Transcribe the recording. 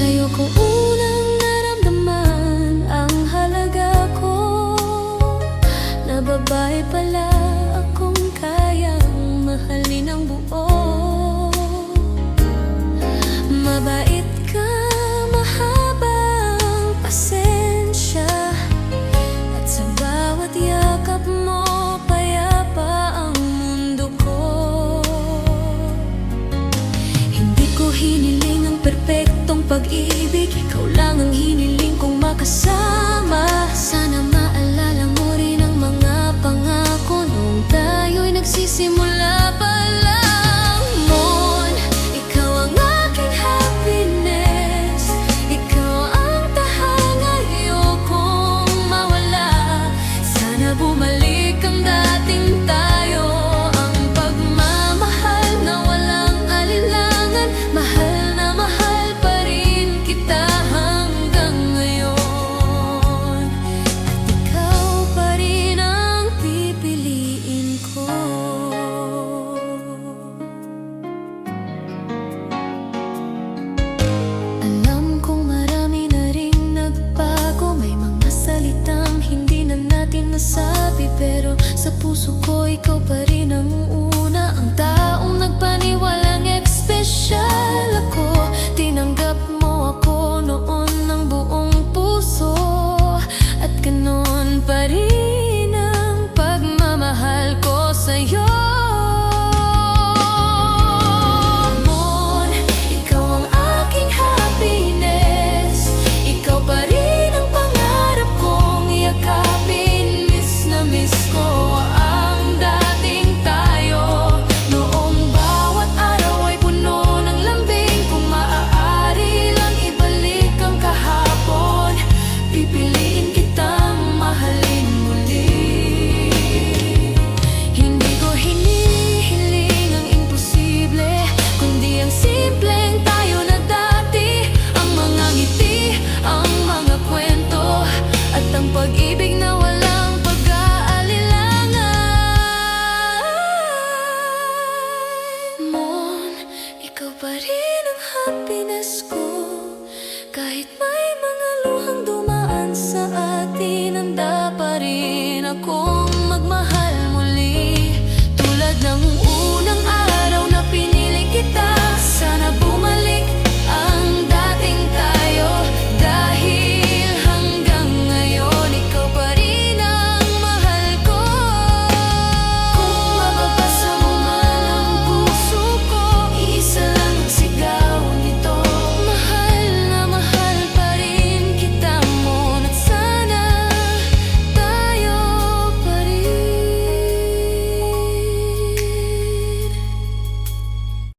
Sa'yo ko unang naramdaman ang halaga ko, na babae pala akong kayang mahalin ng buo. Mabait ka, mahabang pasensya, at sa bawat yakap mo payapa ang mundo ko. Hindi ko hiniling ang perpektong pag-ibig, ikaw lang ang hiniling kong makasama. Sana maalala mo rin ang mga pangako nung tayo'y nagsisimula pa lang. Mon, ikaw ang aking happiness, ikaw ang tahanga, ayokong mawala. Sana bumalik ang dating tayo, ang pagmamahal na walang alinlangan. Mahal na mahal pa rin kita hanggang ngayon, at ikaw pa rin ang pipiliin ko. Alam kong marami na ring nagbago, may mga salitang hindi na natin nasabi, pero sa puso ko ikaw pa rin ang una, ang taong nagpaniwalang espesyal ako. Tinanggap mo ako noon ng buong puso, at ganoon pa rin ang pagmamahal ko sa'yo. Mon, ikaw ang aking happiness, ikaw pa rin ang pangarap kong yakapin. Miss na miss ko ang dating tayo, noong bawat araw ay puno ng lambing. Kung maaari lang ibalik ang kahapon, pipiliin kitang mahalin muli. Hindi ko hinihiling ang imposible, kundi ang simpleng tayo na dati. Ang mga ngiti, ang mga kwento, at ang pag-ibig na walang pag-aalilangan. Mon, ikaw pa rin ang happiness ko, kahit may mga luhang dumaan sa atin, handa pa rin ako